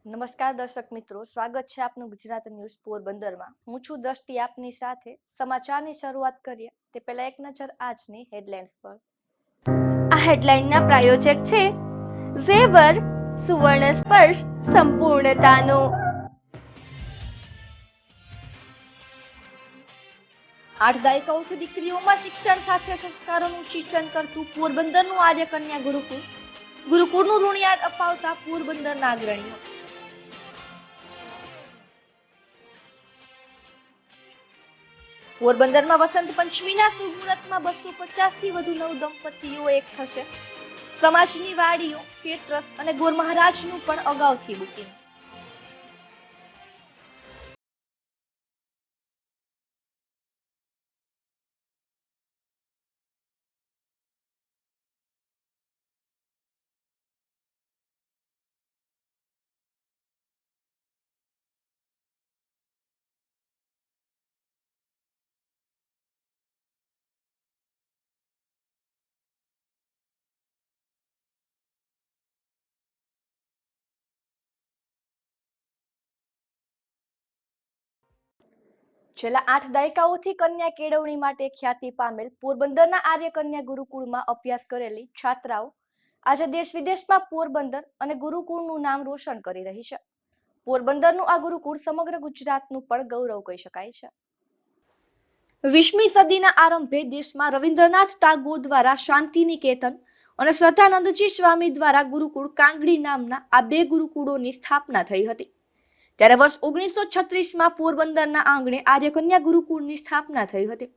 નમસ્કાર દર્શક મિત્રો, સ્વાગત છે આપનું ગુજરાત ન્યૂઝ પોરબંદરમાં। હું છું દ્રષ્ટિ, આપની સાથે સમાચારની શરૂઆત કરીએ તે પહેલા એક નજર આજની હેડલાઇન્સ પર। આ હેડલાઇનના પ્રાયોજક છે ઝેવર સુવર્ણ સ્પર્શ સંપૂર્ણતાનો। 8 દાયકાઓથી દીકરીઓમાં શિક્ષણ સાથે સંસ્કારોનું સિંચન કરતું પોરબંદરનું આર્ય કન્યા ગુરુકુળનું ઋણ યાદ અપાવતા પોરબંદરના અગ્રણીઓ। પોરબંદરમાં વસંત પંચમીના શુભ મુહૂર્તમાં 250 થી વધુ નવ દંપતીઓ એક થશે। સમાજની વાડીઓ, કેટરસ અને ગોર મહારાજનું પણ અગાઉથી બુકિંગ। છેલ્લા 8 દાયકાઓથી કન્યા કેળવણી માટે ખ્યાતિ પામેલ પોરબંદરના આર્ય કન્યા ગુરુકુળમાં અભ્યાસ કરેલી છાત્રાઓ આજે દેશ વિદેશમાં પોરબંદર અને ગુરુકુળનું નામ રોશન કરી રહી છે। પોરબંદરનું આ ગુરુકુળ સમગ્ર ગુજરાતનું પણ ગૌરવ કહી શકાય છે। 20મી સદીના આરંભે દેશમાં રવિન્દ્રનાથ ટાગોર દ્વારા શાંતિ નિકેતન અને શ્રદ્ધાનંદજી સ્વામી દ્વારા ગુરુકુળ કાંગડી નામના આ બે ગુરુકુળોની સ્થાપના થઈ હતી। ત્યારે વર્ષ 1936માં પોરબંદરના આંગણે આર્યકન્યા ગુરુકુળની સ્થાપના થઈ હતી।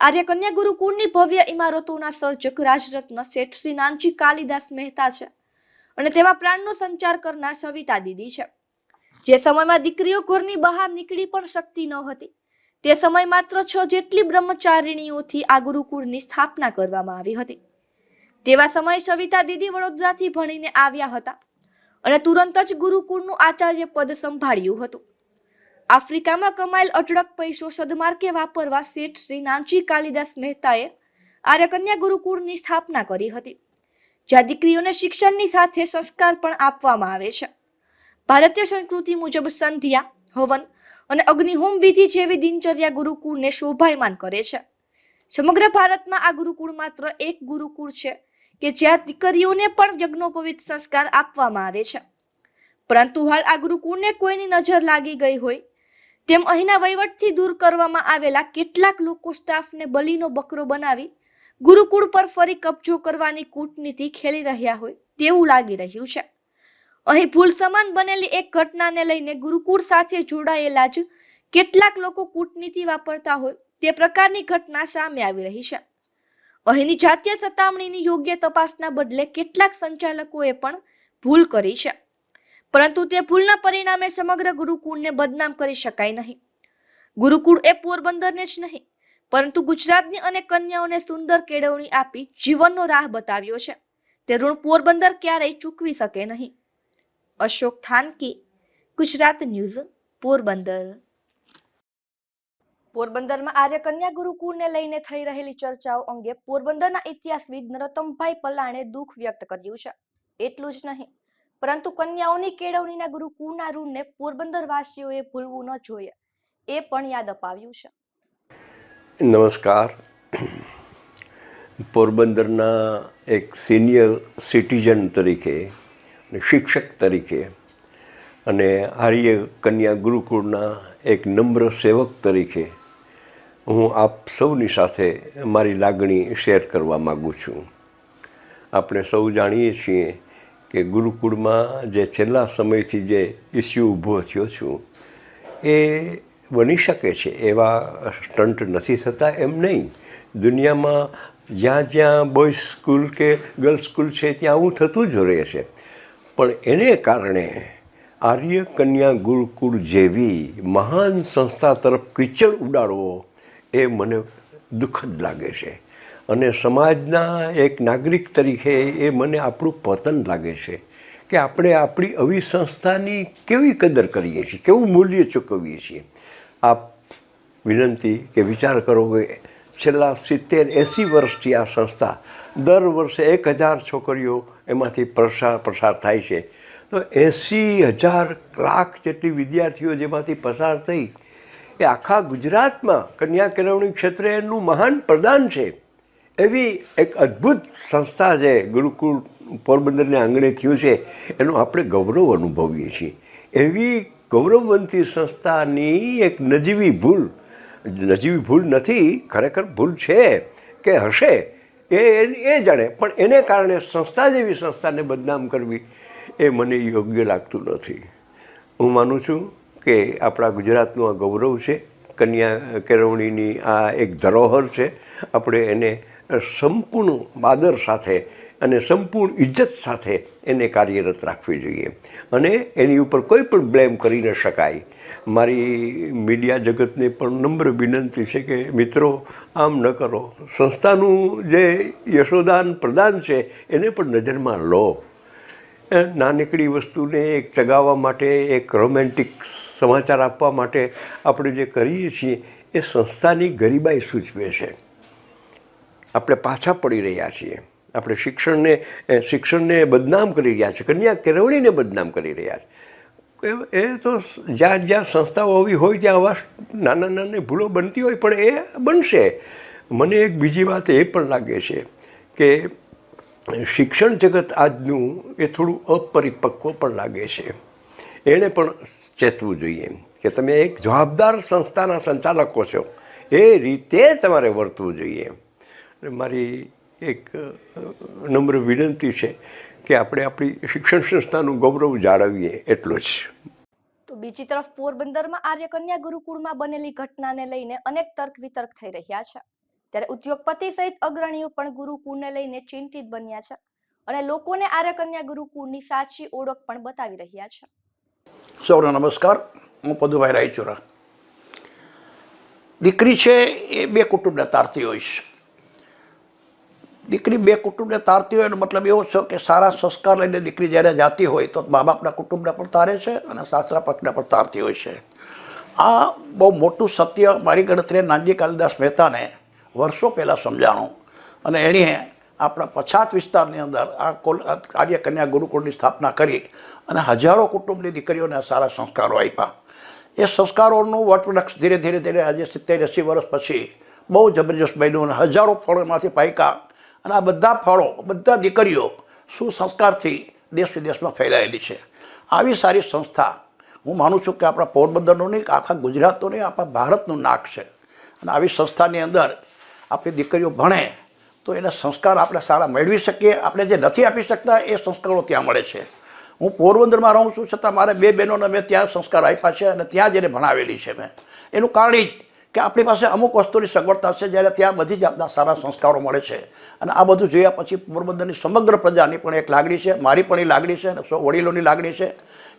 આર્યકન્યા ગુરુકુળની ભવ્ય ઇમારતોના સર્જક રાજરત્ન શેઠ શ્રી નાનજી કાલિદાસ મહેતા છે અને તેમાં પ્રાણનો સંચાર કરનાર સવિતા દીદી છે। જે સમયમાં દીકરીઓ ઘરની બહાર નીકળી પણ શકતી ન હતી તે સમય માત્ર 6 જેટલી બ્રહ્મચારિણીઓથી આ ગુરુકુળની સ્થાપના કરવામાં આવી હતી। તેવા સમયે સવિતા દીદી વડોદરાથી ભણીને આવ્યા હતા અને તુરંત જ ગુરુકુળનું આચાર્ય પદ સંભાળ્યું હતું। આફ્રિકામાં કમાયેલ અઢળક પૈસો સદમાર્ગે વાપરવા શેઠ શ્રી નાનજી કાલિદાસ મહેતાએ આર્યકન્યા ગુરુકુળની સ્થાપના કરી હતી, જ્યાં દીકરીઓને શિક્ષણની સાથે સંસ્કાર પણ આપવામાં આવે છે। ભારતીય સંસ્કૃતિ મુજબ સંધ્યા, હવન અને અગ્નિહોમ વિધિ જેવી દિનચર્યા ગુરુકુળને શોભાયમાન કરે છે। સમગ્ર ભારતમાં આ ગુરુકુળ માત્ર એક ગુરુકુળ છે કે જ્યાં દીકરીઓને પણ યજ્ઞોપવિત સંસ્કાર આપવામાં આવે છે। પરંતુ હાલ આ ગુરુકુળને કોઈની નજર લાગી ગઈ હોય તેમ અહીંના વહીવટથી દૂર કરવામાં આવેલા કેટલાક લોકો સ્ટાફને બલીનો બકરો બનાવી ગુરુકુળ પર ફરી કબજો કરવાની કૂટનીતિ ખેલી રહ્યા હોય તેવું લાગી રહ્યું છે। અહીં ભૂલ સમાન બનેલી એક ઘટનાને લઈને ગુરુકુળ સાથે જોડાયેલા જ કેટલાક લોકો કૂટનીતિ વાપરતા હોય તે પ્રકારની ઘટના સામે આવી રહી છે। અહીંની જાતીય સતામણીની યોગ્ય તપાસના બદલે કેટલાક સંચાલકોએ પણ ભૂલ કરી છે, પરંતુ તે ભૂલના પરિણામે સમગ્ર ગુરુકુળને બદનામ કરી શકાય નહીં। ગુરુકુળ એ પોરબંદરને જ નહીં પરંતુ ગુજરાતની અનેક કન્યાઓને સુંદર કેળવણી આપી જીવનનો રાહ બતાવ્યો છે। તે ઋણ પોરબંદર ક્યારેય ચૂકવી શકે નહીં। અશોક થાનકી, ગુજરાત ન્યૂઝ, પોરબંદર। પોરબંદરમાં આર્ય કન્યા ગુરુકુળને લઈને થઈ રહેલી ચર્ચાઓ અંગે પોરબંદરના ઇતિહાસવિદ નરોત્તમભાઈ પલાણે દુઃખ વ્યક્ત કર્યું છે। એટલું જ નહીં પરંતુ કન્યાઓની કેળવણીના ગુરુકુળના ઋણને પોરબંદર વાસીઓએ ભૂલવું ન જોઈએ એ પણ યાદ અપાવ્યું છે। નમસ્કાર। પોરબંદરના એક સિનિયર સિટીઝન તરીકે, શિક્ષક તરીકે અને આર્ય કન્યા ગુરુકુળના એક નમ્ર સેવક તરીકે હું આપ સૌની સાથે મારી લાગણી શેર કરવા માગું છું। આપણે સૌ જાણીએ છીએ કે ગુરુકુળમાં જે છેલ્લા સમયથી જે ઇસ્યુ ઊભો થયો છું એ બની શકે છે એવા સ્ટન્ટ નથી થતા એમ નહીં। દુનિયામાં જ્યાં જ્યાં બોયઝ સ્કૂલ કે ગર્લ્સ સ્કૂલ છે ત્યાં આવું થતું જ રહે છે, પણ એને કારણે આર્ય કન્યા ગુરુકુળ જેવી મહાન સંસ્થા તરફ કીચડ ઉડાડવો એ મને દુઃખદ લાગે છે અને સમાજના એક નાગરિક તરીકે એ મને આપણું પતન લાગે છે કે આપણે આપણી આવી સંસ્થાની કેવી કદર કરીએ છીએ, કેવું મૂલ્ય ચૂકવીએ છીએ। આપ વિનંતી કે વિચાર કરો કે છેલ્લા 70-80 વર્ષથી આ સંસ્થા દર વર્ષે 1000 છોકરીઓ એમાંથી પસાર થાય છે, તો 80,000 લાખ જેટલી વિદ્યાર્થીઓ જેમાંથી પસાર થઈ એ આખા ગુજરાતમાં કન્યા કેળવણી ક્ષેત્રે એનું મહાન પ્રદાન છે એવી એક અદ્ભુત સંસ્થા છે ગુરુકુળ પોરબંદરને આંગણે થયું છે એનું આપણે ગૌરવ અનુભવીએ છીએ. એવી ગૌરવવંતી સંસ્થાની એક નજીવી ભૂલ નથી, ખરેખર ભૂલ છે કે હશે એ જાણે, પણ એને કારણે સંસ્થા જેવી સંસ્થાને બદનામ કરવી એ મને યોગ્ય લાગતું નથી. હું માનું છું કે આપણા ગુજરાતનું આ ગૌરવ છે, કન્યા કેળવણીની આ એક ધરોહર છે. આપણે એને સંપૂર્ણ આદર સાથે અને સંપૂર્ણ ઇજ્જત સાથે એને કાર્યરત રાખવી જોઈએ અને એની ઉપર કોઈ પણ બ્લેમ કરી ન શકાય. મારી મીડિયા જગતને પણ નમ્ર વિનંતી છે કે મિત્રો આમ ન કરો, સંસ્થાનું જે યશોદાન પ્રદાન છે એને પણ નજરમાં લો. નાનકડી વસ્તુને એક ચગાવવા માટે, એક રોમેન્ટિક સમાચાર આપવા માટે આપણે જે કરીએ છીએ એ સંસ્થાની ગરીબાઈ સૂચવે છે. આપણે પાછા પડી રહ્યા છીએ. આપણે શિક્ષણને બદનામ કરી રહ્યા છીએ, કન્યા કેળવણીને બદનામ કરી રહ્યા છીએ. એ તો જ્યાં સંસ્થાઓ આવી હોય ત્યાં આવા નાની ભૂલો બનતી હોય, પણ એ બનશે. મને એક બીજી વાત એ પણ લાગે છે કે શિક્ષણ જગત આજનું એ થોડું અપરિપક્વ પણ લાગે છે. એણે પણ ચેતવું જોઈએ કે તમે એક જવાબદાર સંસ્થાના સંચાલકો છો, એ રીતે તમારે વર્તવું જોઈએ. મારી એક નમ્ર વિનંતી છે કે આપણે આપણી શિક્ષણ સંસ્થાનું ગૌરવ જાળવીએ, એટલું જ. તો બીજી તરફ પોરબંદરમાં આર્ય કન્યા ગુરુકુળમાં બનેલી ઘટનાને લઈને અનેક તર્ક વિતર્ક થઈ રહ્યા છે. ત્યારે ઉદ્યોગપતિ સહિત અગ્રણીઓ પણ ગુરુકુળને લઈને ચિંતિત બન્યા છે અને લોકોને આર્ય કન્યા ગુરુકુળની સાચી ઓળખ પણ બતાવી રહ્યા છે. સૌને નમસ્કાર. હું પદુભાઈ રાયચુરા. દીકરી છે એ બે કુટુંબને તારતી હોય છે. દીકરી બે કુટુંબને તારતી હોય એનો મતલબ એવો છે કે સારા સંસ્કાર લઈને દીકરી જ્યારે જાતી હોય તો મા બાપના કુટુંબને પણ તારે છે અને સાસરા પક્ષને પણ તારતી હોય છે. આ બહુ મોટું સત્ય મારી ગણતરીએ નાનજી કાલિદાસ મહેતાને વર્ષો પહેલાં સમજાણું અને એણે આપણા પછાત વિસ્તારની અંદર આ આર્ય કન્યા ગુરુકુળની સ્થાપના કરી અને હજારો કુટુંબની દીકરીઓને સારા સંસ્કારો આપ્યા. એ સંસ્કારોનું વટવૃક્ષ ધીરે ધીરે આજે 70-80 વર્ષ પછી બહુ જબરજસ્ત બન્યું અને હજારો ફળોમાંથી પાક્યા અને આ બધા ફળો, બધા દીકરીઓ સુસંસ્કારથી દેશ વિદેશમાં ફેલાયેલી છે. આવી સારી સંસ્થા હું માનું છું કે આપણા પોરબંદરનું નહીં, આખા ગુજરાતનું નહીં, આપણા ભારતનું નાક છે. અને આવી સંસ્થાની અંદર આપણી દીકરીઓ ભણે તો એના સંસ્કાર આપણે સારા મેળવી શકીએ. આપણે જે નથી આપી શકતા એ સંસ્કારો ત્યાં મળે છે. હું પોરબંદરમાં રહું છું છતાં મારે બે બહેનોને મેં ત્યાં સંસ્કાર આપ્યા છે અને ત્યાં જ એને ભણાવેલી છે મેં. એનું કારણ જ કે આપણી પાસે અમુક વસ્તુની સગવડતા છે જ્યારે ત્યાં બધી જાતના સારા સંસ્કારો મળે છે. અને આ બધું જોયા પછી પોરબંદરની સમગ્ર પ્રજાની પણ એક લાગણી છે, મારી પણ એ લાગણી છે અને સૌ વડીલોની લાગણી છે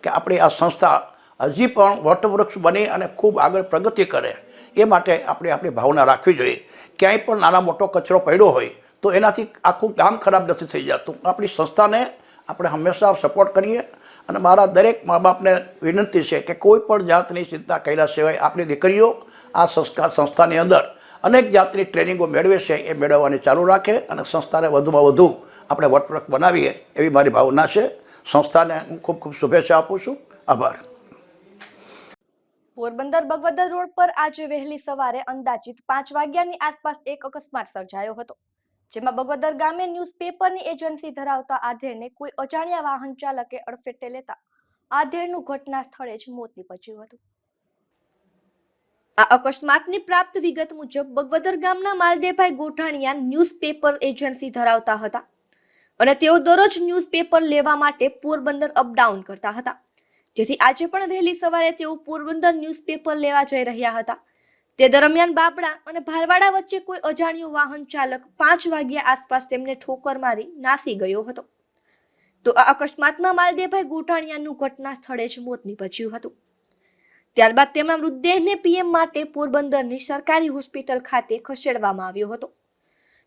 કે આપણી આ સંસ્થા હજી પણ વટવૃક્ષ બની અને ખૂબ આગળ પ્રગતિ કરે એ માટે આપણે આપણી ભાવના રાખવી જોઈએ. ક્યાંય પણ નાના મોટો કચરો પડ્યો હોય તો એનાથી આખું ગામ ખરાબ નથી થઈ જતું. આપણી સંસ્થાને આપણે હંમેશા સપોર્ટ કરીએ અને મારા દરેક મા બાપને વિનંતી છે કે કોઈ પણ જાતની ચિંતા કર્યા સિવાય આપણી દીકરીઓ આ સંસ્થાની અંદર અનેક જાતની ટ્રેનિંગો મેળવે છે એ મેળવવાની ચાલુ રાખે અને સંસ્થાને વધુમાં વધુ આપણે વટવૃક્ષ બનાવીએ એવી મારી ભાવના છે. સંસ્થાને હું ખૂબ ખૂબ શુભેચ્છા આપું છું. આભાર. પોરબંદર બગવદર રોડ પર આજે વહેલી સવારે અંદાજિત 5 વાગ્યાની આસપાસ એક અકસ્માત સર્જાયો હતો, જેમાં બગવદર ગામે ન્યૂઝપેપરની એજન્સી ધરાવતા આધેડને કોઈ અજાણ્યા વાહન ચાલકે અડફેટે લેતા આધેડનું ઘટના સ્થળે જ મોત નીપજ્યું હતું. આ અકસ્માતની પ્રાપ્ત વિગત મુજબ બગવદર ગામના માલદેવભાઈ ગોઠાણીયા ન્યૂઝપેપર એજન્સી ધરાવતા હતા અને તેઓ દરરોજ ન્યૂઝપેપર લેવા માટે પોરબંદર અપડાઉન કરતા હતા. જેથી આજે પણ વહેલી સવારે તેઓ પોરબંદર ન્યૂઝપેપર લેવા જઈ રહ્યા હતા. તે દરમિયાન બાબડા અને ભારવાડા વચ્ચે કોઈ અજાણ્યો વાહન ચાલક 5 વાગ્યા આસપાસ તેમને ઠોકર મારી નાસી ગયો હતો. તો આ અકસ્માતમાં માલદેવભાઈ ગોઠાણીયાનું ઘટના સ્થળે જ મોત નીપજ્યું હતું. ત્યારબાદ તેમના મૃતદેહને પીએમ માટે પોરબંદરની સરકારી હોસ્પિટલ ખાતે ખસેડવામાં આવ્યો હતો.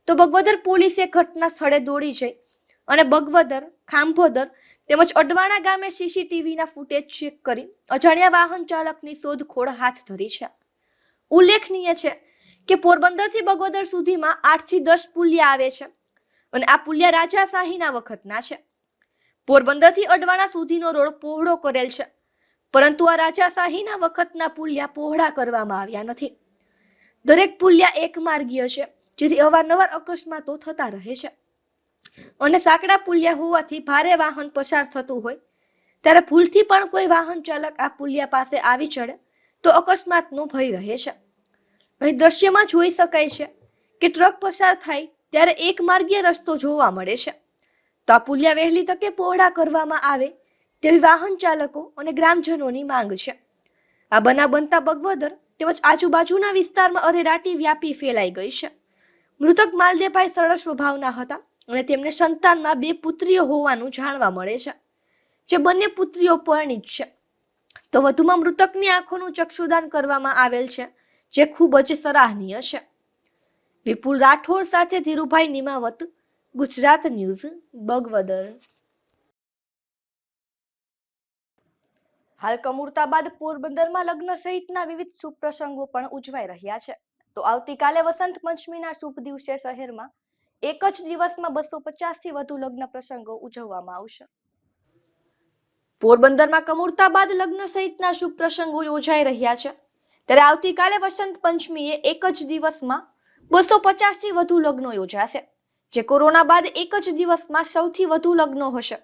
તો બગવદર પોલીસે ઘટના સ્થળે દોડી જઈ અને બગવદર, ખાંભોદર તેમજ અડવાણા ગામે સીસીટીવીના ફૂટેજ ચેક કરી અજાણ્યા વાહન ચાલકની શોધખોળ હાથ ધરી છે. ઉલ્લેખનીય છે કે પોરબંદરથી બગવદર સુધીમાં 8 થી 10 પુલિયા આવે છે અને આ પુલિયા રાજાશાહીના વખતના છે. પોરબંદરથી અડવાણા સુધીનો રોડ પહોળો કરેલ છે, પરંતુ આ રાજાશાહીના વખતના પુલિયા પહોળા કરવામાં આવ્યા નથી. દરેક પુલિયા એક માર્ગીય છે, જેથી અવારનવાર અકસ્માતો થતા રહે છે અને સાંકડા પુલિયા હોવાથી ભારે વાહન પસાર થતું હોય ત્યારે ભૂલથી પણ કોઈ વાહન ચાલક આ પુલિયા પાસે આવી ચડે તો અકસ્માતનો ભય રહે છે. અહીં દ્રશ્યમાં જોઈ શકાય છે કે ટ્રક પસાર થાય ત્યારે એક માર્ગીય રસ્તો જોવા મળે છે, તો આ પુલિયા વહેલી તકે પહોળા કરવામાં આવે તેવી વાહન ચાલકો અને ગ્રામજનોની માંગ છે. આ બનાવ બનતા બગવદર તેમજ આજુબાજુના વિસ્તારમાં અરેરાટી વ્યાપી ફેલાઈ ગઈ છે. મૃતક માલદેવભાઈ સરળ સ્વભાવના હતા અને તેમને સંતાનમાં 2 પુત્રીઓ હોવાનું જાણવા મળે છે, જે બંને પુત્રીઓ પરણિત છે. તો વધુમાં મૃતકની આંખોનું ચક્ષુદાન કરવામાં આવેલ છે, જે ખૂબ જ સરાહનીય છે. વિપુલ રાઠોડ સાથે ધીરુભાઈ નિમાવત, ગુજરાત ન્યૂઝ, બગવદર. હાલ કમૂરતા બાદ પોરબંદરમાં લગ્ન સહિતના વિવિધ શુભ પ્રસંગો પણ ઉજવાઈ રહ્યા છે. તો આવતીકાલે વસંત પંચમીના શુભ દિવસે શહેરમાં એક જ દિવસમાં 250થી વધુ લગ્ન પ્રસંગો ઉજવવામાં આવશે. પોરબંદરમાં કમૂરતા બાદ લગ્ન સહિતના શુભ પ્રસંગો યોજાઈ રહ્યા છે, ત્યારે આવતીકાલે વસંત પંચમીએ એક જ દિવસમાં 250થી વધુ લગ્નો યોજાશે, જે કોરોના બાદ એક જ દિવસમાં સૌથી વધુ લગ્નો હશે.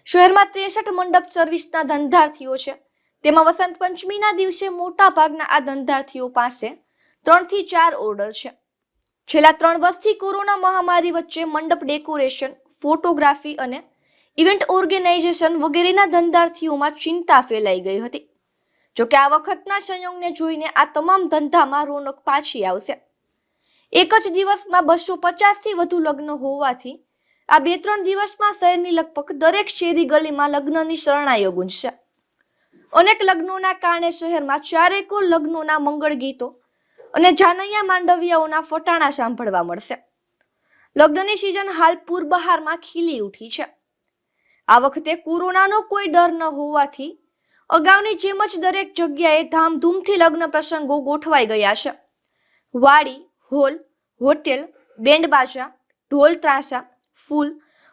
શહેરમાં 63 મંડપ સર્વિસના ધંધાર્થીઓ છે, તેમાં વસંત પંચમીના દિવસે મોટા ભાગના આ ધંધાર્થીઓ પાસે 3 થી 4 ઓર્ડર છે. છેલ્લા 3 વર્ષથી કોરોના મહામારી વચ્ચે મંડપ ડેકોરેશન, ફોટોગ્રાફી અને ઇવેન્ટ ઓર્ગેનાઇઝેશન વગેરેના ધંધાર્થીઓમાં ચિંતા ફેલાઈ ગઈ હતી. જોકે આ વખતના સંયોગને જોઈને આ તમામ ધંધામાં રોનક પાછી આવશે. એક જ દિવસમાં 250થી વધુ લગ્ન હોવાથી આ 2-3 દિવસમાં શહેરની લગભગ દરેક શેરી ગલીમાં લગ્નની શરણાઈઓ ગુંજશે. અનેક લગ્નોના કારણે શહેરમાં ચારેકોર લગ્નોના મંગળ ગીતો અને જાનૈયા માંડવિયાઓના ફટાણા સાંભળવા મળશે. લગ્નની સિઝન હાલ પૂર બહારમાં ખીલી ઉઠી છે. આ વખતે કોરોનાનો કોઈ ડર ન હોવાથી અગાઉની જેમ જ દરેક જગ્યાએ ધામધૂમથી લગ્ન પ્રસંગો ગોઠવાઈ ગયા છે. વાડી, હોલ, હોટેલ, બેન્ડ બાજા, ઢોલ ત્રાસા, ફૂલ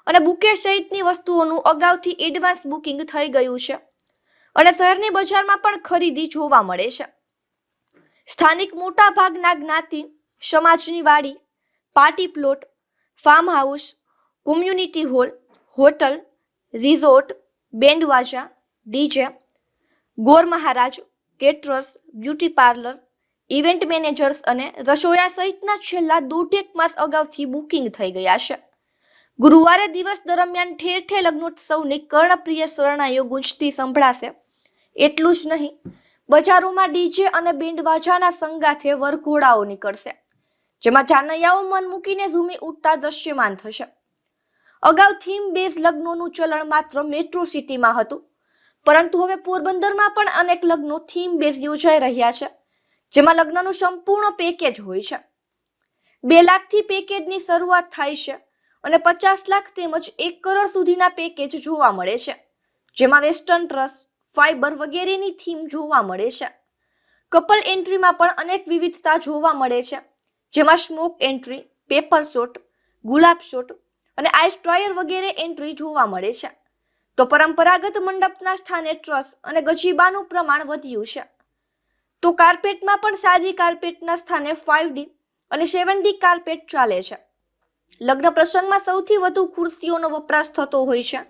અને બુકે સહિતની વસ્તુઓનું અગાઉથી એડવાન્સ બુકિંગ થઈ ગયું છે અને શહેરની બજારમાં પણ ખરીદી જોવા મળે છે. સ્થાનિક મોટા ભાગના જ્ઞાતિ સમાજની વાડી, party plot, farm house, community hall, hotel, resort, band વાજા, ડીજે, ગોર મહારાજ, caterers, beauty parlour, event managers અને રસોયા સહિતના છેલ્લા 1.5 માસ અગાઉથી બુકિંગ થઈ ગયા છે. ગુરુવારે દિવસ દરમિયાન ઠેર ઠેર લગ્નોત્સવની કર્ણપ્રિય શરણાઈઓ ગુંજતી સંભળાશે. એટલું જ નહીં, બજારોમાં ડીજે અને બેન્ડ વાજાના સંગાથે વરઘોડાઓ નીકળશે, જેમાં જાનૈયાઓ મન મૂકીને ઝૂમી ઉઠતા દ્રશ્યમાન થશે. અગાઉ થીમ બેઝ લગ્નોનું ચલણ માત્ર મેટ્રો સિટીમાં હતું, પરંતુ હવે પોરબંદરમાં પણ અનેક લગ્નો થીમ બેઝ યોજાઈ રહ્યા છે, જેમાં લગ્નનું સંપૂર્ણ પેકેજ હોય છે. 2 લાખથી પેકેજની શરૂઆત થાય છે અને 50 લાખ તેમજ 1 કરોડ સુધીના પેકેજ જોવા મળે છે, જેમાં વેસ્ટર્ન ડ્રેસ, ફાઇબર વગેરેની થીમ જોવા મળે છે. કપલ એન્ટ્રીમાં પણ અનેક વિવિધતા જોવા મળે છે, જેમાં સ્મોક એન્ટ્રી, પેપર શોટ, ગુલાબ શોટ અને આઈસ ડ્રાયર વગેરે એન્ટ્રી જોવા મળે છે. તો પરંપરાગત મંડપના સ્થાને ટ્રસ અને ગજીબાનું પ્રમાણ વધ્યું છે. તો કાર્પેટમાં પણ સાદી કાર્પેટના સ્થાને 5D અને 7D કાર્પેટ ચાલે છે. લગ્ન પ્રસંગમાં સૌથી વધુ ખુરશીઓનો વપરાશ થતો હોય છે,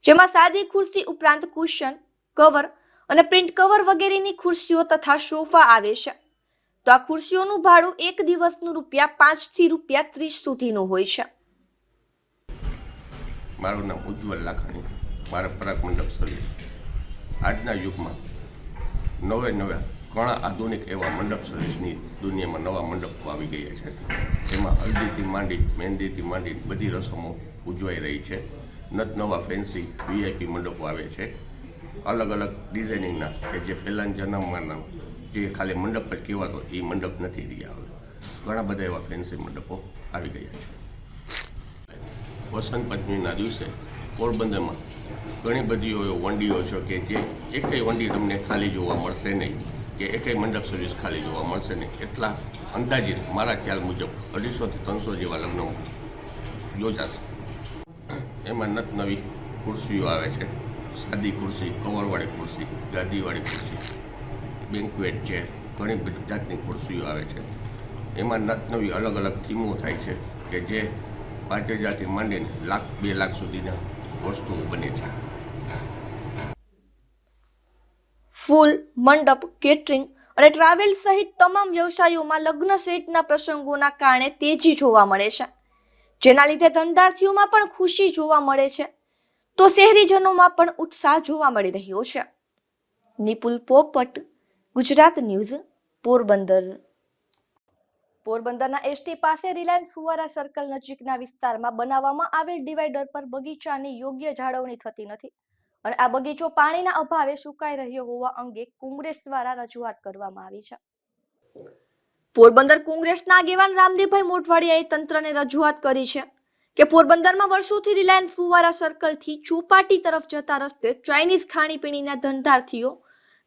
જેમાં સાદી ખુરશી ઉપરાંત કુશન, કવર અને પ્રિન્ટ કવર વગેરેની ખુરશીઓ તથા સોફા આવે છે. તો આ ખુરશીઓનું ભાડું એક દિવસનું ₹5 થી ₹30 સુધીનું હોય છે. મારું નામ ઉજ્જવલ લાખાણી, મારા પરાગ મંડપ સર્વિસ. આજના યુગમાં નવા ઘણા આધુનિક એવા મંડપ સર્વિસની દુનિયામાં નવા મંડપો આવી ગયા છે. એમાં હલ્દીથી માંડી, મહેંદીથી માંડી બધી રસમો ઉજવાઈ રહી છે. નવા ફેન્સી VIP મંડપો આવે છે, અલગ અલગ ડિઝાઇનિંગના, કે જે પહેલાંના જન્મમાંના જે ખાલી મંડપ જ કહેવાતો એ મંડપ નથી રહ્યા. હવે ઘણા બધા એવા ફેન્સી મંડપો આવી ગયા છે. વસંત પંચમીના દિવસે પોરબંદરમાં ઘણી બધી વંડીઓ છે કે જે એકેય વંડી તમને ખાલી જોવા મળશે નહીં, કે એકેય મંડપ સર્વિસ ખાલી જોવા મળશે નહીં. એટલા અંદાજિત મારા ખ્યાલ મુજબ 250 થી 300 જેવા લગ્નો યોજાશે. એમાં નવી ખુરશીઓ આવે છે, સાદી ખુરશી, કવરવાળી ખુરશી, ગાદીવાળી ખુરશી, બેન્ક્વેટ છે, ઘણી બધી જાતની ખુરશીઓ આવે છે. એમાં નવી અલગ અલગ થીમો થાય છે કે જે 5,000થી માંડીને 1,00,000-2 લાખ સુધીના વસ્તુઓ બને છે. ફૂલ, મંડપ, કેટરિંગ અને ટ્રાવેલ સહિત તમામ વ્યવસાયોમાં લગ્ન સહિતના પ્રસંગોના કારણે તેજી જોવા મળે છે, જેના લીધે ધંધાર્થીઓમાં પણ ખુશી જોવા મળે છે, તો શહેરીજનોમાં પણ ઉત્સાહ જોવા મળી રહ્યો છે. નિપુલ પોપટ, ગુજરાત ન્યૂઝ, પોરબંદર. પોરબંદરના એસટી પાસે રિલાયન્સ ફુવારા સર્કલ નજીકના વિસ્તારમાં બનાવવામાં આવેલ ડિવાઈડર પર બગીચાની યોગ્ય જાળવણી થતી નથી અને આ બગીચો પાણીના અભાવે સુકાઈ રહ્યો હોવા અંગે કોંગ્રેસ દ્વારા રજૂઆત કરવામાં આવી છે. પોરબંદર કોંગ્રેસના આગેવાન રામદેવભાઈ મોઢવાડિયાએ તંત્રને રજૂઆત કરી છે કે પોરબંદરમાં વર્ષોથી રિલાયન્સ ફુવારા સર્કલથી ચોપાટી તરફ જતા રસ્તે ચાઇનીઝ ખાણીપીણીના ધંધાર્થીઓ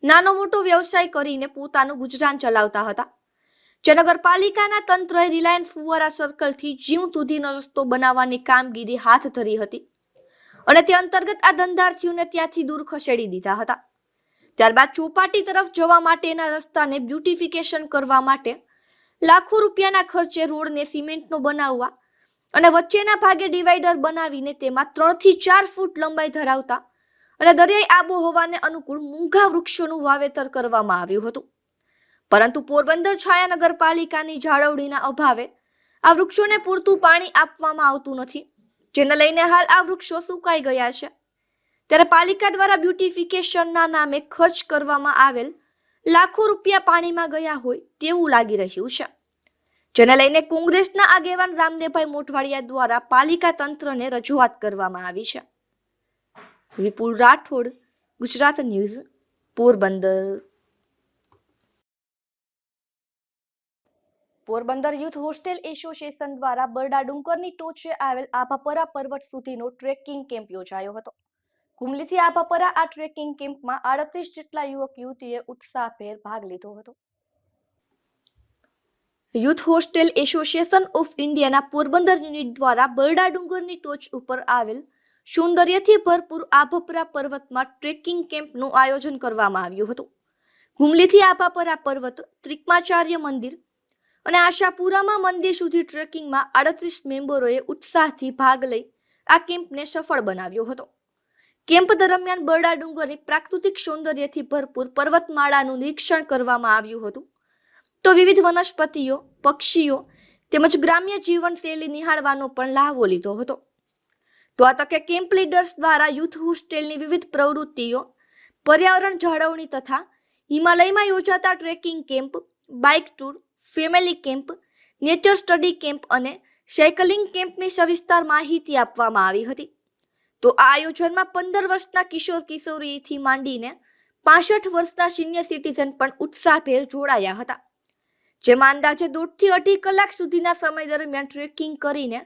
નાનો મોટો વ્યવસાય કરીને પોતાનું ગુજરાન ચલાવતા હતા, જે નગરપાલિકાના તંત્રએ રિલાયન્સ ફુવારા સર્કલથી જીવ સુધીનો રસ્તો બનાવવાની કામગીરી હાથ ધરી હતી અને તે અંતર્ગત આ ધંધાર્થીઓને ત્યાંથી દૂર ખસેડી દીધા હતા. ત્યારબાદ ચોપાટી તરફ જવા માટેના રસ્તાને બ્યુટિફિકેશન કરવા માટે લાખો રૂપિયાના ખર્ચે રોડને સિમેન્ટનો બનાવવા અને વચ્ચેના ભાગે ડિવાઈડર બનાવીને તેમાં 3 થી 4 ફૂટ લંબાઈ ધરાવતા અને દરિયાઈ આબોહવાને અનુકૂળ મૂંગા વૃક્ષોનું વાવેતર કરવામાં આવ્યું હતું. પરંતુ પોરબંદર છાયા નગરપાલિકાની જાળવણીના અભાવે આ વૃક્ષોને પૂરતું પાણી આપવામાં આવતું નથી, જેને લઈને હાલ આ વૃક્ષો સુકાઈ ગયા છે. ત્યારે પાલિકા દ્વારા બ્યુટિફિકેશનના નામે ખર્ચ કરવામાં આવેલ લાખો રૂપિયા પાણીમાં ગયા હોય તેવું લાગી રહ્યું છે, જેને લઈને કોંગ્રેસના આગેવાન રામદેવભાઈ મોઢવાડિયા દ્વારા પાલિકા તંત્રને રજૂઆત કરવામાં આવી છે. Vipul Rathod, Gujarat news, Porbandar. Porbandar youth hostel association દ્વારા બરડા ડુંગરની ટોચે આવેલ આભાપરા પર્વત સુધીનો ટ્રેકિંગ કેમ્પ યોજાયો હતો. કુમલીથી આભાપરા આ ટ્રેકિંગ કેમ્પમાં 38 જેટલા યુવક યુવતીએ ઉત્સાહભેર ભાગ લીધો હતો. યુથ હોસ્ટેલ એસોસિએશન ઓફ ઇન્ડિયાના પોરબંદર યુનિટ દ્વારા બરડા ડુંગરની ટોચ ઉપર આવેલ સૌંદર્યથી ભરપૂર આભાપરા પર્વતમાં ટ્રેકિંગ કેમ્પનું આયોજન કરવામાં આવ્યું હતું. કુમલીથી આભાપરા પર્વત, ત્રિકમાચાર્ય મંદિર અને આશાપુરામાં મંદિર સુધી ટ્રેકિંગમાં 38 મેમ્બરોએ ઉત્સાહથી ભાગ લઈ આ કેમ્પને સફળ બનાવ્યો હતો. કેમ્પ દરમિયાન બરડા ડુંગરની પ્રાકૃતિક સૌંદર્યથી ભરપૂર પર્વતમાળાનું નિરીક્ષણ કરવામાં આવ્યું હતું, તો વિવિધ વનસ્પતિઓ, પક્ષીઓ તેમજ ગ્રામ્ય જીવનશૈલી નિહાળવાનો પણ લાહવો લીધો હતો. તો આ તકે કેમ્પ લીડર્સ દ્વારા યુથ હોસ્ટેલની વિવિધ પ્રવૃત્તિઓ, પર્યાવરણ જાળવણી તથા હિમાલયમાં યોજાતા trekking camp, bike tour, family camp, nature study camp અને સાયકલિંગ કેમ્પની સવિસ્તાર માહિતી આપવામાં આવી હતી. તો આ આયોજનમાં 15 વર્ષના કિશોર કિશોરીથી માંડીને 65 વર્ષના સિનિયર સિટીઝન પણ ઉત્સાહભેર જોડાયા હતા, જેમાં અંદાજે 1.5 થી 2.5 કલાક સુધીના સમય દરમિયાન ટ્રેકિંગ કરીને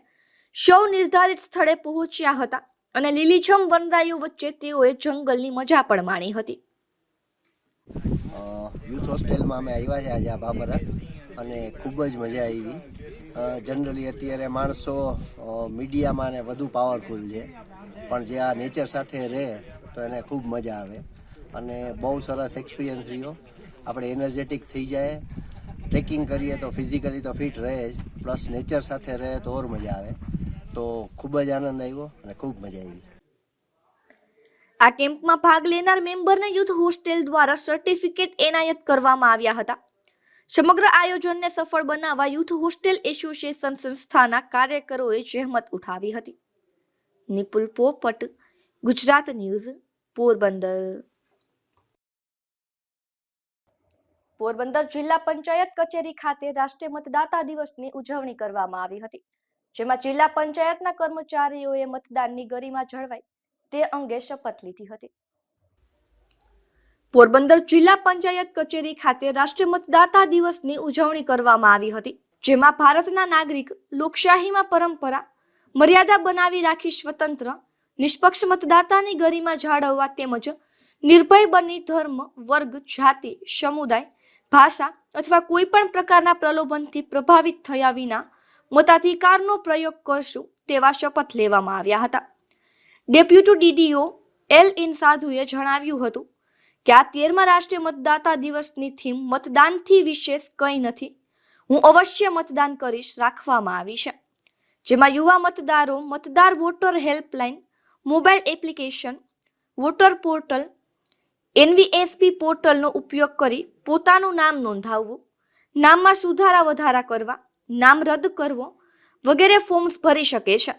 સૌ નિર્ધારિત સ્થળે પહોંચ્યા હતા અને લીલીછમ વનરાઈઓ વચ્ચે તેઓએ જંગલની મજા પણ માણી હતી. યુથ હોસ્ટેલમાં અમે આવ્યા છે આજે આભાપરા અને ખૂબ જ મજા આવી. જનરલી અત્યારે માણસો મીડિયામાં ને વધુ પાવરફુલ છે, પણ જે આ નેચર સાથે રહે તો એને ખૂબ મજા આવે અને બહુ સરસ એક્સપિરિયન્સ રહ્યો. આપણે એનર્જેટિક થઈ જાય, ટ્રેકિંગ કરીએ તો ફિઝિકલી તો ફિટ રહે જ, પ્લસ નેચર સાથે રહે તો ઓર મજા આવે. તો ખૂબ જ આનંદ આવ્યો અને ખૂબ મજા આવી. આ કેમ્પમાં ભાગ લેનાર મેમ્બરને યુથ હોસ્ટેલ દ્વારા સર્ટિફિકેટ એનાયત કરવામાં આવ્યા હતા. સમગ્ર આયોજનને સફળ બનાવવા યુથ હોસ્ટેલ એસોસિએશન સંસ્થાના કાર્યકરોએ જહેમત ઉઠાવી હતી. નિપુલ પોપટ, ગુજરાત ન્યૂઝ, પોરબંદર. પોરબંદર જિલ્લા પંચાયત કચેરી ખાતે રાષ્ટ્રીય મતદાતા દિવસની ઉજવણી કરવામાં આવી હતી, જેમાં જિલ્લા પંચાયતના કર્મચારીઓએ મતદાનની ગરિમા જળવાય તે અંગે શપથ લીધી હતી. પોરબંદર જિલ્લા પંચાયત કચેરી ખાતે રાષ્ટ્રીય મતદાતા દિવસની ઉજવણી કરવામાં આવી હતી, જેમાં ભારતના નાગરિક લોકશાહીમાં પરંપરા મર્યાદા બનાવી રાખી સ્વતંત્ર નિષ્પક્ષ મતદાતાની ગરિમા જાળવવા તેમજ નિર્ભય બની ધર્મ, વર્ગ, જાતિ, સમુદાય, ભાષા અથવા કોઈ પણ પ્રકારના પ્રલોભનથી પ્રભાવિત થયા વિના મતાધિકારનો પ્રયોગ કરશું તેવા શપથ લેવામાં આવ્યા હતા. ડેપ્યુટી ડીડીઓ એલ એન સાધુએ જણાવ્યું હતું કે આ 13મા રાષ્ટ્રીય મતદાતા દિવસની થીમ મતદાનથી વિશેષ કંઈ નથી, હું અવશ્ય મતદાન કરીશ રાખવામાં આવી છે, જેમાં યુવા મતદારો મતદાર voter helpline, mobile application, voter portal, NVSP પોર્ટલનો ઉપયોગ કરી પોતાનું નામ નોંધાવવું, નામમાં સુધારા વધારા કરવા, નામ રદ કરવો વગેરે ફોર્મ્સ ભરી શકે છે.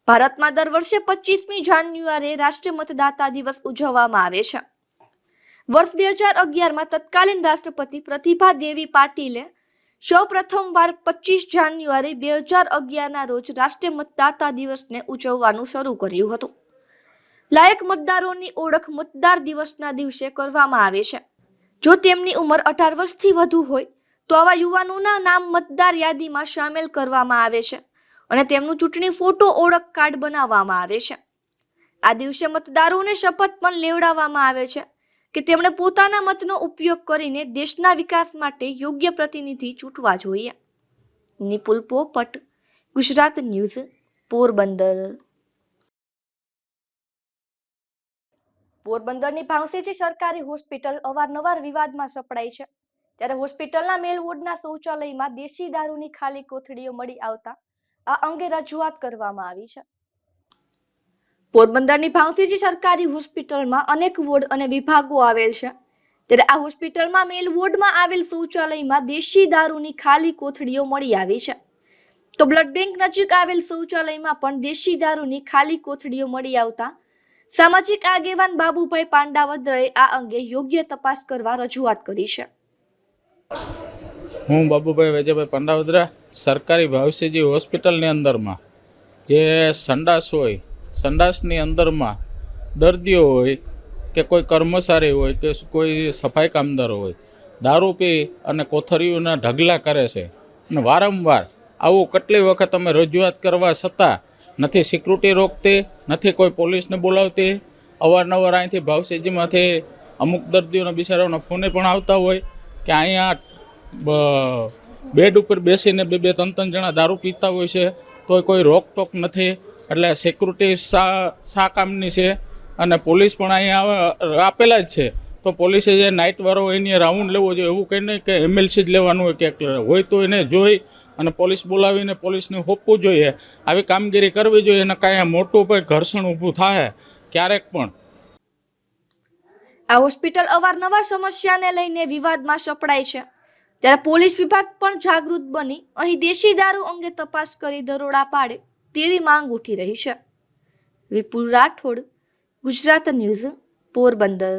ભારતમાં દર વર્ષે 25મી જાન્યુઆરીએ રાષ્ટ્રીય મતદાતા દિવસ ઉજવવામાં આવે છે. વર્ષ 2011માં તત્કાલીન રાષ્ટ્રપતિ પ્રતિભા દેવી પાટીલે સૌપ્રથમવાર 25 જાન્યુઆરી 2011ના રોજ રાષ્ટ્રીય મતદાતા દિવસને ઉજવવાનું શરૂ કર્યું હતું. લાયક મતદારોની ઓળખ મતદાર દિવસના દિવસે કરવામાં આવે છે. જો તેમની ઉંમર 18 વર્ષથી વધુ હોય તો આવા યુવાનોના નામ મતદાર યાદીમાં સામેલ કરવામાં આવે છે અને તેમનું ચૂંટણી ફોટો ઓળખ કાર્ડ બનાવવામાં આવે છે. આ દિવસે મતદારોને શપથ પણ લેવડાવવામાં આવે છે કે તેમણે પોતાના મતનો ઉપયોગ કરીને દેશના વિકાસ માટે યોગ્ય પ્રતિનિધિ ચૂંટવા જોઈએ. નિપુલ પોપટ, ગુજરાત ન્યૂઝ, પોરબંદર. પોરબંદરની ભાવસેજી સરકારી હોસ્પિટલ અવારનવાર વિવાદમાં સપડાય છે, ત્યારે હોસ્પિટલના મેલ વોર્ડના શૌચાલયમાં દેશી દારૂની ખાલી કોથળીઓ મળી આવતા આ અંગે રજૂઆત કરવામાં આવી છે. પોરબંદરની ભાવસેજી સરકારી હોસ્પિટલમાં અનેક વોર્ડ અને વિભાગો આવેલ છે, ત્યારે આ હોસ્પિટલમાં મેલ વોર્ડમાં આવેલ શૌચાલયમાં દેશી દારૂની ખાલી કોથળીઓ મળી આવી છે. તો બ્લડ બેંક નજીક આવેલ શૌચાલયમાં પણ દેશી દારૂની ખાલી કોથળીઓ મળી આવતા સામાજિક આગેવાન બાબુભાઈ પાંડાવદરે આ અંગે યોગ્ય તપાસ કરવા રજૂઆત કરી છે. હું બાબુભાઈ વેજાભાઈ પાંડાવદરા સરકારી ભાવસેજી હોસ્પિટલની અંદરમાં જે સંડાસ હોય, સંડાસની અંદરમાં દર્દીઓ હોય કે કોઈ કર્મચારી હોય કે કોઈ સફાઈ કામદારો હોય દારૂ પી અને કોથળીઓના ઢગલા કરે છે અને વારંવાર આવું કેટલી વખત અમે રજૂઆત કરવા છતાં નથી સિક્યુરિટી રોકતી, નથી કોઈ પોલીસને બોલાવતી. અવારનવાર અહીંથી ભાવસેજીમાંથી અમુક દર્દીઓના બિચારાઓના ફોને પણ આવતા હોય કે અહીંયા બેડ ઉપર બેસીને 2-3 જણા દારૂ પીતા હોય છે તોય કોઈ રોકટોક નથી. એટલે સિક્યુરિટી શા કામની છે અને પોલીસ પણ અહીંયા આપેલા જ છે, તો પોલીસે જે નાઇટવાળો હોય એની રાઉન્ડ લેવો જોઈએ, એવું કંઈ નહીં કે એમએલસી જ લેવાનું હોય કે હોય તો એને જોઈ અને પોલીસ બોલાવીને પોલીસને હોપવું જોઈએ. આવી કામગીરી કરવી જોઈએ અને કાંઈ મોટું કોઈ ઘર્ષણ ઊભું થાય ક્યારેક પણ. આ હોસ્પિટલ અવારનવાર સમસ્યાને લઈને વિવાદમાં સપડાય છે, ત્યારે પોલીસ વિભાગ પણ જાગૃત બની અહીં દેશી દારૂ અંગે તપાસ કરી દરોડા પાડે તેવી માંગ ઉઠી રહી છે. વિપુલ રાઠોડ, ગુજરાત ન્યૂઝ, પોરબંદર.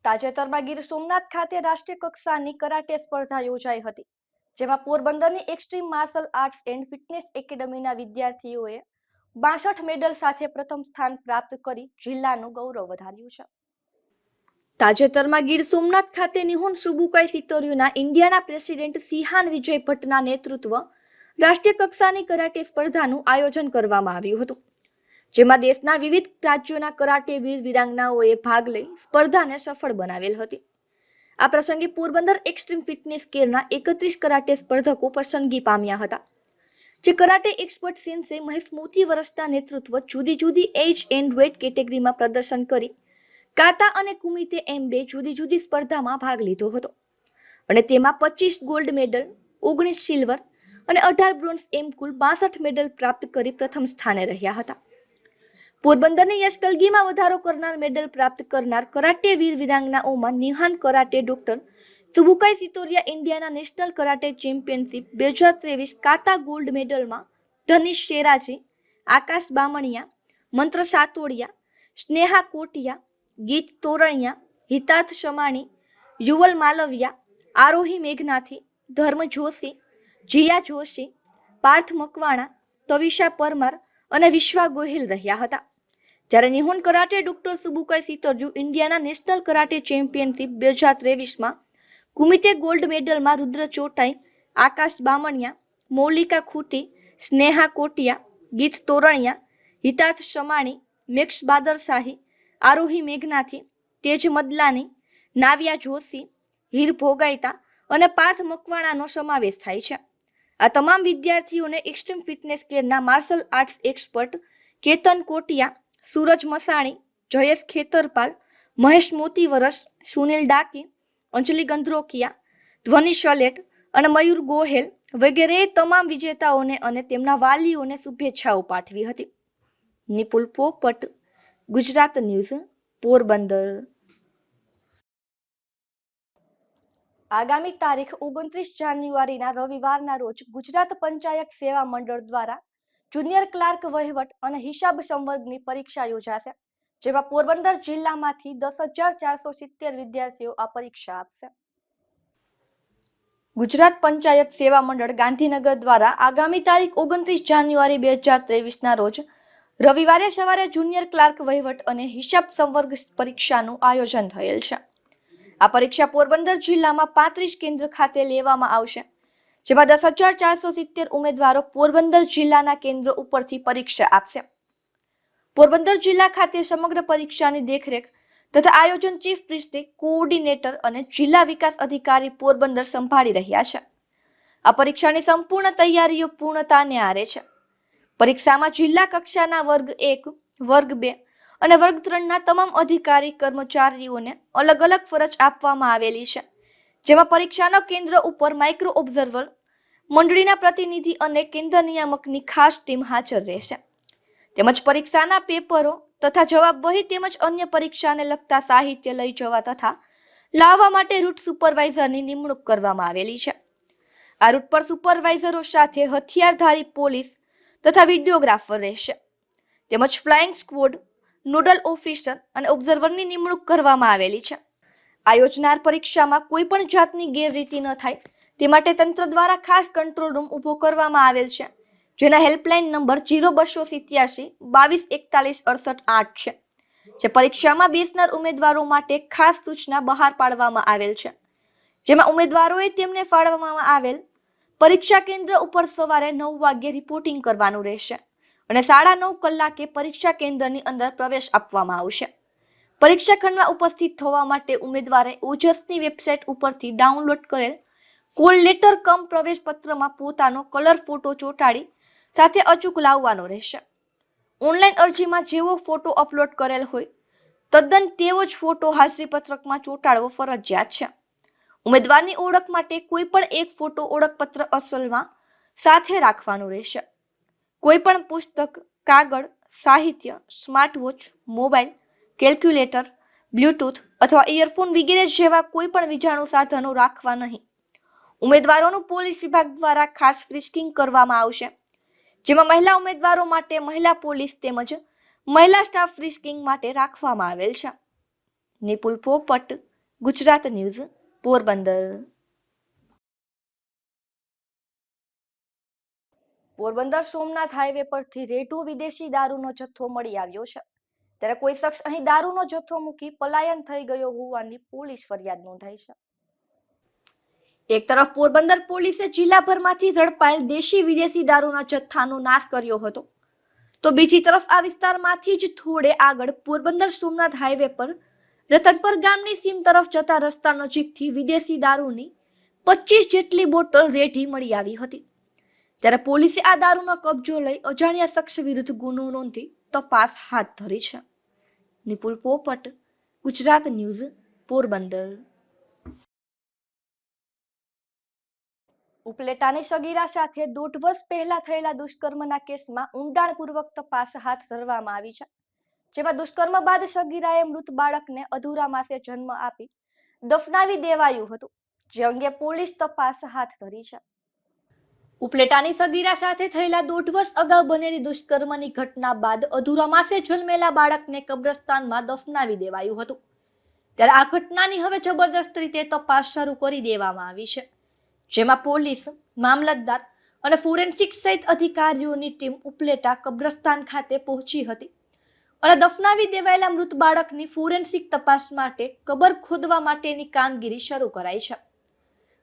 તાજેતરમાં ગીર સોમનાથ ખાતે રાષ્ટ્રીય કક્ષાની કરાટે સ્પર્ધા યોજાઈ હતી, જેમાં પોરબંદરની extreme martial arts and fitness એકેડમીના વિદ્યાર્થીઓએ 62 મેડલ સાથે પ્રથમ સ્થાન પ્રાપ્ત કરી જિલ્લાનું ગૌરવ વધાર્યું છે. તાજેતરમાં ગીર સોમનાથ ખાતે નિહોન સુબુકાઈ સિતોરિયુના ઇન્ડિયાના પ્રેસિડેન્ટ સિહાન વિજય ભટ્ટના નેતૃત્વ રાષ્ટ્રીય કક્ષાની કરાટે સ્પર્ધાનું આયોજન કરવામાં આવ્યું હતું, જેમાં દેશના વિવિધ રાજ્યોના કરાટે વીર વિરાંગનાઓએ ભાગ લઈ સ્પર્ધાને સફળ બનાવેલ હતી. આ પ્રસંગે પોરબંદર એક્સ્ટ્રીમ ફિટનેસ કેરના 31 કરાટે સ્પર્ધકો પસંદગી પામ્યા હતા, જે કરાટે એક્સપર્ટ સિન્સે મહેશ મોતી વરસના નેતૃત્વ જુદી જુદી એજ એન્ડ વેટ કેટેગરીમાં પ્રદર્શન કરી કાતા અને કુમિતે એમ 2 જુદી જુદી સ્પર્ધામાં ભાગ લીધો હતો અને તેમાં 25 ગોલ્ડ મેડલ, 19 સિલ્વર અને 18 બ્રોન્ઝ એમ કુલ 62 મેડલ પ્રાપ્ત કરી પ્રથમ સ્થાને રહ્યા હતા. પોરબંદરની યશ કલગીમાં વધારો કરનાર મેડલ પ્રાપ્ત કરનાર કરાટે વીર વિરાંગનાઓમાં નિહાન કરાટે ડોક્ટર સુબુકાઈ સિતોરિયા ઇન્ડિયાના નેશનલ કરાટે ચેમ્પિયનશિપ 2023 કાતા ગોલ્ડ મેડલમાં ધનિશ શેરાજી, આકાશ બામણિયા, મંત્ર સાતોડિયા, સ્નેહા કોટિયા, ગીત તોરણિયા, હિતાર્થ શમાણી, યુવલ માલવિયા, આરોહી મેઘનાથી, ધર્મ જોશી, જીયા જોશી, પાર્થ મકવાણા, તવિશા પરમાર અને વિશ્વા ગોહિલ રહ્યા હતા. જ્યારે Nihon karate doctor Subukai Shitoryu ઇન્ડિયાના નેશનલ કરાટે ચેમ્પિયનશિપ 2023માં કુમિતે ગોલ્ડ મેડલમાં રુદ્ર ચોટાઈ, આકાશ બામણિયા, મૌલિકા ખૂટી, સ્નેહા કોટિયા, ગીત તોરણિયા, હિતાર્થ શમાણી, મેક્ષ બાદરશાહી, આરોહી મેઘનાથી, તેજ મદલાની, નાવ્યા જોશી, હીર ભોગાઈતા અને પાર્થ મકવાણાનો સમાવેશ થાય છે. આ તમામ વિદ્યાર્થીઓને એક્સ્ટ્રીમ ફિટનેસ કેરના martial arts expert Ketan Kotiya, Suraj Masani, Jayesh Khetarpal, Mahesh Motivaras, Sunil Daki, Anjali Gandhrokiya, Dhwani Shalet અને મયુર ગોહેલ વગેરે તમામ વિજેતાઓને અને તેમના વાલીઓને શુભેચ્છાઓ પાઠવી હતી. નિપુલ પોપટ, ગુજરાત ન્યૂઝ, પોરબંદર. આગામી તારીખ 29 જાન્યુઆરીના રવિવારના રોજ ગુજરાત પંચાયત સેવા મંડળ દ્વારા જુનિયર ક્લાર્ક વહીવટ અને હિસાબ સંવર્ગની પરીક્ષા યોજાશે, જેમાં પોરબંદર જિલ્લામાંથી 10,470 વિદ્યાર્થીઓ આ પરીક્ષા આપશે. ગુજરાત પંચાયત સેવા મંડળ ગાંધીનગર દ્વારા આગામી તારીખ 29 જાન્યુઆરી 2023ના રોજ રવિવારે સવારે જુનિયર ક્લાર્ક વહીવટ અને હિસાબ સંવર્ગ પરીક્ષાનું આયોજન થયેલ છે. આ પરીક્ષા પોરબંદર જિલ્લામાં 35 કેન્દ્ર ખાતે લેવામાં આવશે, જેમાં 10,470 ઉમેદવારો પોરબંદર જિલ્લાના કેન્દ્ર ઉપરથી પરીક્ષા આપશે. પોરબંદર જિલ્લા ખાતે સમગ્ર પરીક્ષાની દેખરેખ તથા આયોજન ચીફ ડિસ્ટ્રિક્ટ કોઓર્ડિનેટર અને જિલ્લા વિકાસ અધિકારી પોરબંદર સંભાળી રહ્યા છે. આ પરીક્ષાની સંપૂર્ણ તૈયારીઓ પૂર્ણતાને આરે છે. પરીક્ષામાં જિલ્લા કક્ષાના વર્ગ 1, વર્ગ 2 અને વર્ગ 3ના તમામ અધિકારી કર્મચારીઓને અલગ અલગ ફરજ આપવામાં આવેલી છે, જેમાં પરીક્ષાના કેન્દ્ર ઉપર માઇક્રો ઓબ્ઝર્વર, મંડળીના પ્રતિનિધિ અને કેન્દ્ર નિયામકની ખાસ ટીમ હાજર રહેશે. તેમજ પરીક્ષાના પેપરો તથા જવાબ વહી તેમજ અન્ય પરીક્ષાને લગતા સાહિત્ય લઈ જવા તથા લાવવા માટે રૂટ સુપરવાઇઝરની નિમણૂક કરવામાં આવેલી છે. આ રૂટ પર સુપરવાઇઝરો સાથે હથિયારધારી પોલીસ તથા વિડીયોગ્રાફર રહેશે. તેમજ ફ્લાઇંગ સ્ક્વોડ, નોડલ ઓફિસર અને ઓબ્ઝર્વરની નિમણૂક કરવામાં આવેલી છે. આ યોજનાર પરીક્ષામાં કોઈ પણ જાતની ગેરરીતિ ન થાય તે માટે તંત્ર દ્વારા ખાસ કંટ્રોલ રૂમ ઊભો કરવામાં આવેલ છે, જેના હેલ્પલાઇન નંબર 0287 22 41 68 છે. જે પરીક્ષામાં બેસનાર ઉમેદવારો માટે ખાસ સૂચના બહાર પાડવામાં આવેલ છે, જેમાં ઉમેદવારોએ તેમને ફાળવવામાં આવેલ પરીક્ષા કેન્દ્ર ઉપર સવારે 9 વાગ્યે રિપોર્ટિંગ કરવાનું રહેશે અને 9:30 કલાકે પરીક્ષા કેન્દ્રની અંદર પ્રવેશ આપવામાં આવશે. પરીક્ષા ખંડમાં ઉપસ્થિત થવા માટે ઉમેદવારે ઓજસની વેબસાઇટ ઉપરથી ડાઉનલોડ કરેલ કોલ લેટર કમ પ્રવેશ પત્રમાં પોતાનો કલર ફોટો ચોંટાડી સાથે અચૂક લાવવાનો રહેશે. ઓનલાઈન અરજીમાં જેવો ફોટો અપલોડ કરેલ હોય તદ્દન તેવો જ ફોટો હાજરી પત્રકમાં ચોંટાડવો ફરજિયાત છે. ઉમેદવારની ઓળખ માટે કોઈ પણ એક ફોટો ઓળખપત્ર અસલમાં સાથે રાખવાનું રહેશે. કોઈ પણ પુસ્તક, કાગળ, સાહિત્ય, smart watch, mobile, calculator, Bluetooth અથવા ઇયરફોન વગેરે જેવા કોઈ પણ વીજાણુ સાધનો રાખવા નહીં. ઉમેદવારોનું પોલીસ વિભાગ દ્વારા ખાસ ફ્રિસ્કિંગ કરવામાં આવશે, જેમાં મહિલા ઉમેદવારો માટે મહિલા પોલીસ તેમજ મહિલા સ્ટાફ ફ્રિસ્કિંગ માટે રાખવામાં આવેલ છે. નિપુલ પોપટ, ગુજરાત ન્યૂઝ, પોરબંદર. પોરબંદર સોમનાથ હાઈવે પરથી રેઢો વિદેશી દારૂનો જથ્થો મળી આવ્યો છે, ત્યારે કોઈ શખ્સ અહીં દારૂનો જથ્થો મૂકી પલાયન થઈ ગયો હોવાની પોલીસ ફરિયાદ નોંધાઈ છે. એક તરફ પોરબંદર પોલીસે જિલ્લાભરમાંથી ઝડપાયેલ દેશી વિદેશી દારૂના જથ્થાનો નાશ કર્યો હતો, તો બીજી તરફ આ વિસ્તારમાંથી જ થોડે આગળ પોરબંદર સોમનાથ હાઈવે પર રતનપર ગામની સીમ તરફ જતા રસ્તા નજીકથી વિદેશી દારૂની 25 જેટલી બોટલ રેઢી મળી આવી હતી. ત્યારે પોલીસે આ દારૂનો કબજો લઈ અજાણ્યા શખ્સ વિરુદ્ધ ગુનો નોંધી તપાસ હાથ ધરી છે. નિપુલ પોપટ, ગુજરાત ન્યૂઝ, પોરબંદર. ઉપલેટાની સગીરા સાથે 1.5 વર્ષ પહેલા થયેલા દુષ્કર્મના કેસમાં ઊંડાણપૂર્વક તપાસ હાથ ધરવામાં આવી છે, જેમાં દુષ્કર્મ બાદ સગીરાએ મૃત બાળકને અધૂરા માસે જન્મ આપી દફનાવી દેવાયું હતું, જે અંગે પોલીસ તપાસ હાથ ધરી છે. ઉપલેટાની સગીરા સાથે થયેલા 1.5 વર્ષ અગાઉ બનેલી દુષ્કર્મની ઘટના બાદ અધૂરા માસે જન્મેલા બાળકને કબ્રસ્તાનમાં દફનાવી દેવાયું હતું. ત્યારે આ ઘટનાની હવે જબરદસ્ત રીતે તપાસ શરૂ કરી દેવામાં આવી છે, જેમાં પોલીસ, મામલતદાર અને ફોરેન્સિક સહિત અધિકારીઓની ટીમ ઉપલેટા કબ્રસ્તાન ખાતે પહોંચી હતી અને દફનાવી દેવાયેલા મૃત બાળકની ફોરેન્સિક તપાસ માટે કબર ખોદવા માટેની કામગીરી શરૂ કરાઈ છે.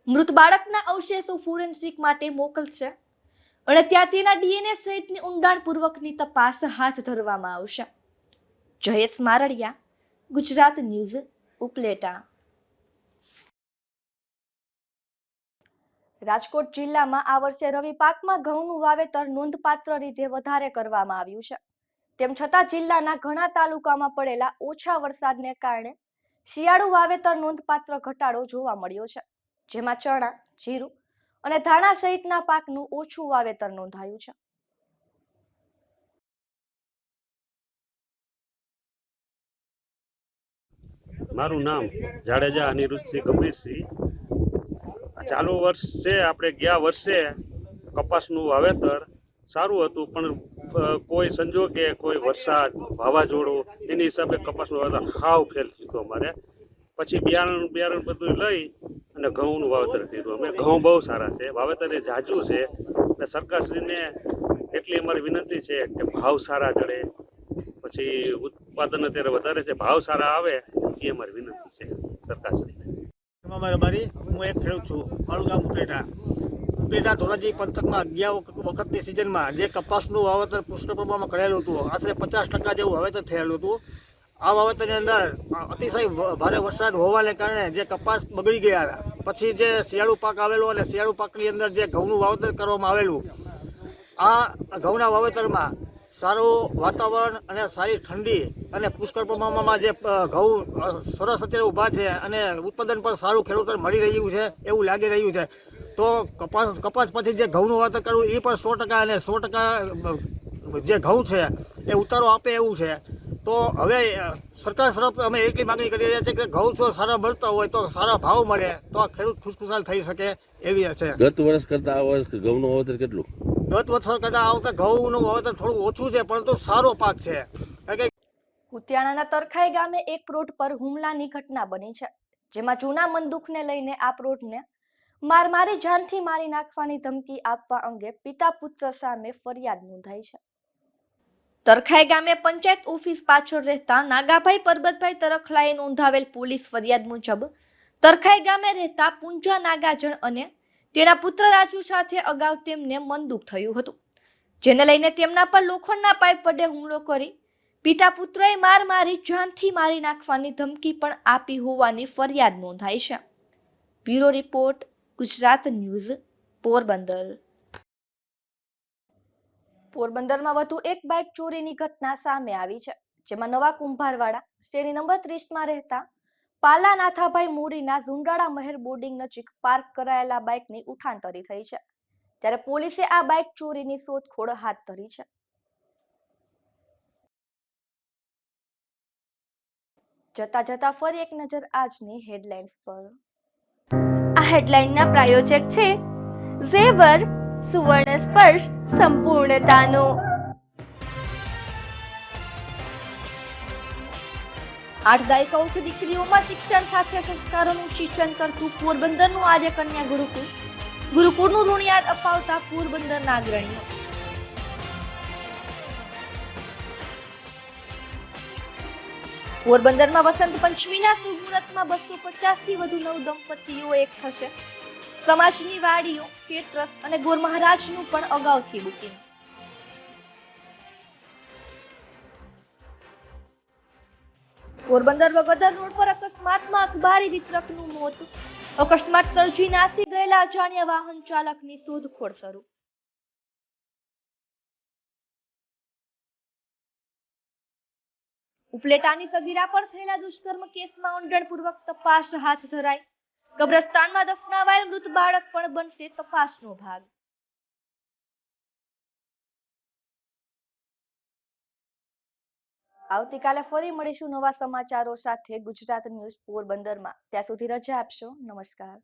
મૃત બાળકના અવશેષો ફોરેન્સિક માટે મોકલશે અને ત્યાં તેના ડીએનએ સહિતની ઊંડાણપૂર્વકની તપાસ હાથ ધરવામાં આવશે. જયેશ મારડિયા, ગુજરાત ન્યૂઝ, ઉપલેટા. રાજકોટ જિલ્લામાં આ વર્ષે રવિ પાકમાં ઘઉંનું વાવેતર નોંધપાત્ર રીતે વધારે કરવામાં આવ્યું છે. તેમ છતાં જિલ્લાના ઘણા તાલુકામાં પડેલા ઓછા વરસાદને કારણે શિયાળુ વાવેતર નોંધપાત્ર ઘટાડો જોવા મળ્યો છે, જેમાં ચણા, જીરું અને ધાણા સહિતના પાકનું ઓછું વાવેતર નોંધાયું છે. મારું નામ જાડેજા અનિરુદ્ધસિંહ ગંભીરસિંહ. ચાલુ વર્ષે આપણે ગયા વર્ષે કપાસનું વાવેતર સારું હતું, પણ કોઈ સંજોગે કોઈ વરસાદ, વાવાઝોડું એની હિસાબે કપાસનું વાવેતર હાવ ફેલ થયું અમારે. પછી બિયારણ બધું લઈ અને ઘઉંનું વાવેતર કર્યું. અમે ઘઉં બહુ સારા છે, વાવેતર એ ઝાઝું છે, અને સરકારશ્રીને એટલી અમારી વિનંતી છે કે ભાવ સારા ચડે, પછી ઉત્પાદન અત્યારે વધારે છે, ભાવ સારા આવે એ અમારી વિનંતી છે સરકારશ્રીને. હું એક ખેડૂત છું. મારું ગામ ઉપલેટા ધોરાજી પંથકમાં ગયા વખતની સિઝનમાં જે કપાસનું વાવેતર પુષ્કળ પ્રમાણમાં કરેલું હતું, આશરે 50% જેવું વાવેતર થયેલું હતું. આ વાવેતરની અંદર અતિશય ભારે વરસાદ હોવાને કારણે જે કપાસ બગડી ગયા હતા. પછી જે શિયાળુ પાક આવેલો અને શિયાળુ પાકની અંદર જે ઘઉંનું વાવેતર કરવામાં આવેલું, આ ઘઉંના વાવેતરમાં સારું વાતાવરણ અને સારી ઠંડી અને પુષ્કળ પ્રમાણમાં જે ઘઉં સરસ અત્યારે ઊભા છે અને ઉત્પાદન પણ સારું ખેડૂતોને મળી રહ્યું છે એવું લાગી રહ્યું છે. તો કપાસ પછી જે ઘઉંનું વાવેતર કરવું એ પણ 100% અને 100% જે ઘઉં છે એ ઉતારો આપે એવું છે. તો હવે સરકાર તરફ અમે એટલી માગણી કરી રહ્યા છીએ કે ઘઉં જો સારા મળતા હોય તો સારા ભાવ મળે તો આ ખેડૂત ખુશખુશાલ થઈ શકે એવી છે. ગત વર્ષ કરતા આ વર્ષ ઘઉંનું વાવેતર કેટલું? ગત વર્ષ કરતા આ વખતે ઘઉંનું વાવેતર થોડું ઓછું છે, પરંતુ સારો પાક છે. કારણ કે કુતિયાણાના તરખાઈ ગામે એક પ્લોટ પર હુમલાની ઘટના બની છે, જેમાં જૂના બંદૂકને લઈને આ પ્લોટને મારી જાનથી મારી નાખવાની ધમકી આપવા અંગે પિતા પુત્ર સામે ફરિયાદ નોંધાઈ છે. તરખાઈ ગામે પંચાયત ઓફિસ પાછળ રહેતા નાગાભાઈ પરબતભાઈ તરખલાએ નોંધાવેલ પોલીસ ફરિયાદ મુજબ તરખાઈ ગામે રહેતા પુંજા નાગાજણ અને તેના પુત્ર રાજુ સાથે અગાઉ તેમને મનદુખ થયું હતું, જેને લઈને તેમના પર લોખંડના પાઇપ વડે હુમલો કરી પિતા પુત્રએ મારી જાનથી મારી નાખવાની ધમકી પણ આપી હોવાની ફરિયાદ નોંધાઈ છે. Bureau report, Gujarat news, Porbandar. પોરબંદરમાં વધુ એક બાઇક ચોરીની ઘટના સામે આવી છે, જેમાં નવા કુંભારવાડા શેરી નંબર 30માં રહેતા પાલા નાથાભાઈ મોરીના ઝુંડાળા મહેર બોર્ડિંગ નજીક પાર્ક કરાયેલા બાઇકની ઉઠાંતરી થઈ છે, ત્યારે પોલીસે આ બાઇક ચોરીની શોધખોળ હાથ ધરી છે. જતા ફરી એક નજર આજની હેડલાઇન્સ પર. આ હેડલાઇનના પ્રાયોજક છે ઝેવર સુવર્ણ સ્પર્શ સંપૂર્ણતાનો. 8 દાયકાઓથી દીકરીઓમાં શિક્ષણ સાથે સંસ્કારોનું સિંચન કરતું પોરબંદરનું આર્ય કન્યા ગુરુકુળનું ઋણ યાદ અપાવતા પોરબંદરના અગ્રણીઓ. પોરબંદરમાં વસંત પંચમીના શુભ મુહૂર્તમાં 250થી વધુ નવ દંપતીઓ એક થશે. સમાજની વાડીઓ, કેટરસ અને ગોર મહારાજનું પણ અગાઉથી બુકિંગ. પોરબંદર વગોદર રોડ પર અકસ્માતમાં અખબારી વિતરકનું મોત. અકસ્માત સર્જી નાસી ગયેલા અજાણ્યા વાહન ચાલકની શોધખોળ શરૂ. ઉપલેટાની સગીરા પર થયેલા દુષ્કર્મ કેસમાં ઊંડાણપૂર્વક તપાસ હાથ ધરાઈ. કબ્રસ્તાનમાં દફનાવાયેલ મૃત બાળક પણ બનશે તપાસનો ભાગ. આવતીકાલે ફરી મળીશું નવા સમાચારો સાથે ગુજરાત ન્યૂઝ પોરબંદરમાં. ત્યાં સુધી રજા આપશો. નમસ્કાર.